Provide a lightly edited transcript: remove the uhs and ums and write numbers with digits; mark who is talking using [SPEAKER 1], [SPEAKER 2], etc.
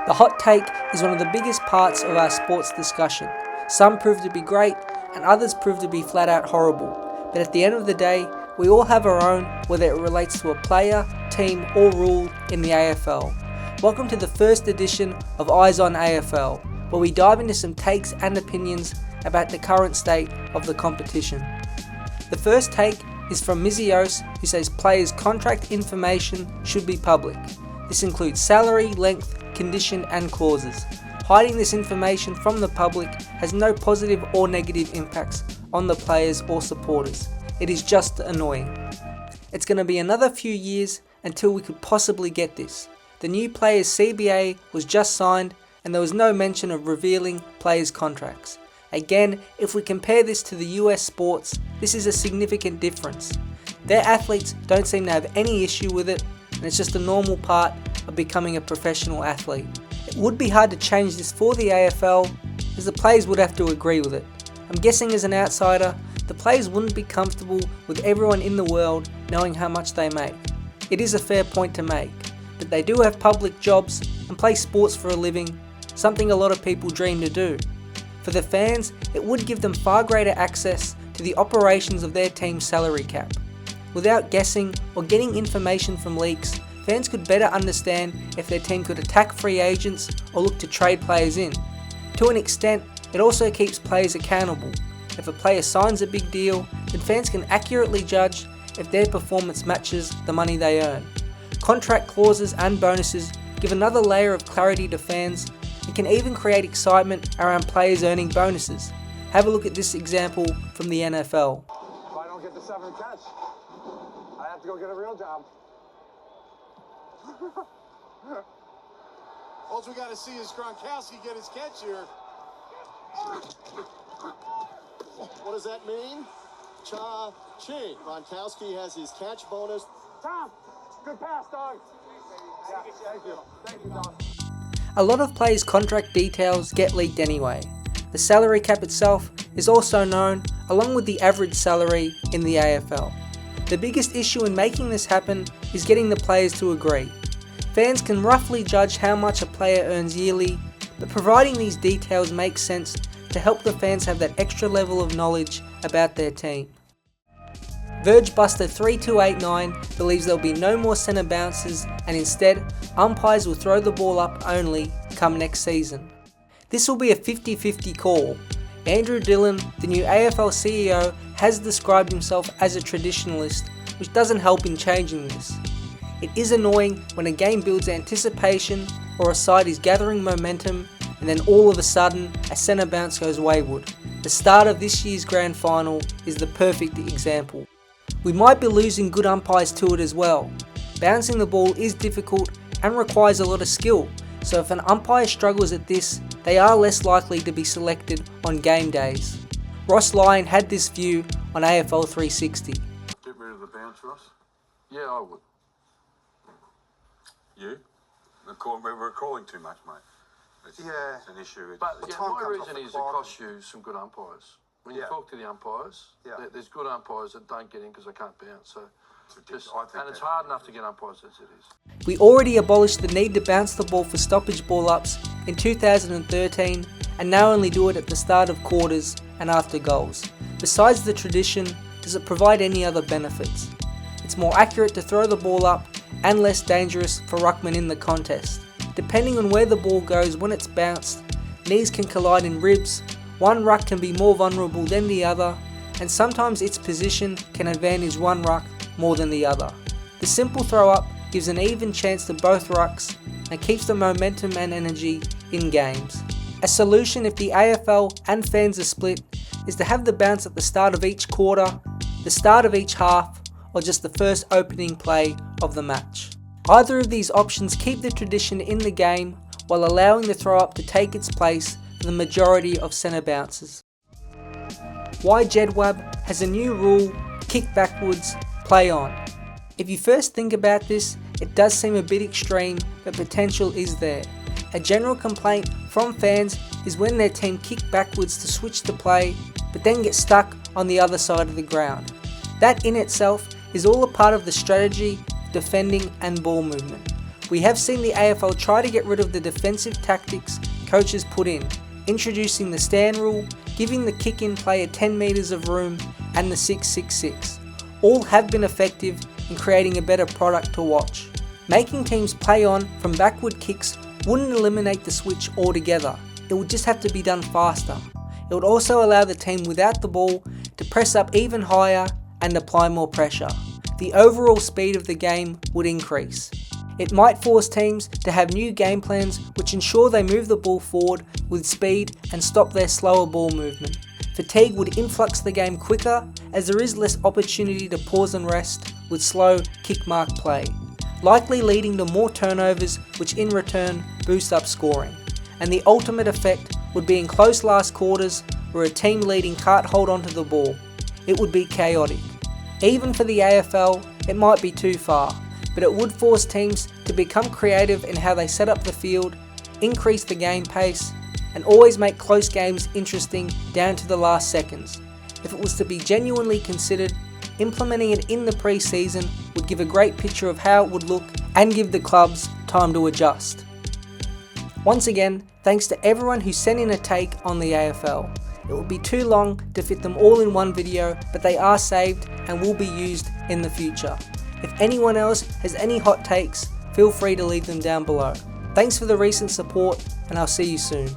[SPEAKER 1] The hot take is one of the biggest parts of our sports discussion. Some prove to be great and others prove to be flat out horrible. But at the end of the day, we all have our own, whether it relates to a player, team or rule in the AFL. Welcome to the first edition of On AFL, where we dive into some takes and opinions about the current state of the competition. The first take is from Mizios, who says players' contract information should be public. This includes salary, length, condition and clauses. Hiding this information from the public has no positive or negative impacts on the players or supporters. It is just annoying. It's going to be another few years until we could possibly get this. The new players' CBA was just signed and there was no mention of revealing players' contracts. Again, if we compare this to the US sports, this is a significant difference. Their athletes don't seem to have any issue with it, and it's just a normal part of becoming a professional athlete. It would be hard to change this for the AFL, as the players would have to agree with it. I'm guessing as an outsider, the players wouldn't be comfortable with everyone in the world knowing how much they make. It is a fair point to make, but they do have public jobs and play sports for a living, something a lot of people dream to do. For the fans, it would give them far greater access to the operations of their team's salary cap. Without guessing or getting information from leaks, fans could better understand if their team could attack free agents or look to trade players in. To an extent, it also keeps players accountable. If a player signs a big deal, then fans can accurately judge if their performance matches the money they earn. Contract clauses and bonuses give another layer of clarity to fans and can even create excitement around players earning bonuses. Have a look at this example from the NFL.
[SPEAKER 2] If I don't get the 7 catch, I have to go get a real job.
[SPEAKER 3] All we got to see is Gronkowski get his catch here. What does that mean? Cha-ching. Gronkowski has his catch bonus.
[SPEAKER 2] Tom, good pass, dog. Yeah, thank you. Thank you, dog.
[SPEAKER 1] A lot of players' contract details get leaked anyway. The salary cap itself is also known, along with the average salary in the AFL. The biggest issue in making this happen is getting the players to agree. Fans can roughly judge how much a player earns yearly, but providing these details makes sense to help the fans have that extra level of knowledge about their team. VergeBuster3289 believes there will be no more centre bounces and instead, umpires will throw the ball up only come next season. This will be a 50-50 call. Andrew Dillon, the new AFL CEO, has described himself as a traditionalist, which doesn't help in changing this. It is annoying when a game builds anticipation or a side is gathering momentum and then all of a sudden a centre bounce goes wayward. The start of this year's grand final is the perfect example. We might be losing good umpires to it as well. Bouncing the ball is difficult and requires a lot of skill, so if an umpire struggles at this, they are less likely to be selected on game days. Ross Lyon had this view on AFL 360.
[SPEAKER 4] Get rid of the bounce, Ross? Yeah, I would. You? We're calling too much, mate. It's an issue.
[SPEAKER 5] But my reason is it costs you some good umpires. When you talk to the umpires, there's good umpires that don't get in because they can't bounce. So and it's hard enough to get umpires as it is.
[SPEAKER 1] We already abolished the need to bounce the ball for stoppage ball-ups in 2013 and now only do it at the start of quarters and after goals. Besides the tradition, does it provide any other benefits? It's more accurate to throw the ball up and less dangerous for ruckmen in the contest. Depending on where the ball goes when it's bounced, knees can collide in ribs, one ruck can be more vulnerable than the other, and sometimes its position can advantage one ruck more than the other. The simple throw up gives an even chance to both rucks and keeps the momentum and energy in games. A solution if the AFL and fans are split is to have the bounce at the start of each quarter, the start of each half, or just the first opening play of the match. Either of these options keep the tradition in the game while allowing the throw up to take its place for the majority of centre bounces. Why Jedwab has a new rule, kick backwards, play on. If you first think about this, it does seem a bit extreme, but potential is there. A general complaint from fans is when their team kick backwards to switch to play, but then get stuck on the other side of the ground. That in itself is all a part of the strategy, defending and ball movement. We have seen the AFL try to get rid of the defensive tactics coaches put in, introducing the stand rule, giving the kick-in player 10 metres of room, and the 6-6-6. All have been effective in creating a better product to watch. Making teams play on from backward kicks wouldn't eliminate the switch altogether, it would just have to be done faster. It would also allow the team without the ball to press up even higher and apply more pressure. The overall speed of the game would increase. It might force teams to have new game plans which ensure they move the ball forward with speed and stop their slower ball movement. Fatigue would influx the game quicker as there is less opportunity to pause and rest with slow kick mark play, likely leading to more turnovers which in return boost up scoring. And the ultimate effect would be in close last quarters where a team leading can't hold onto the ball. It would be chaotic. Even for the AFL, it might be too far, but it would force teams to become creative in how they set up the field, increase the game pace, and always make close games interesting down to the last seconds. If it was to be genuinely considered, implementing it in the pre-season would give a great picture of how it would look and give the clubs time to adjust. Once again, thanks to everyone who sent in a take on the AFL. It would be too long to fit them all in one video, but they are saved and will be used in the future. If anyone else has any hot takes, feel free to leave them down below. Thanks for the recent support, and I'll see you soon.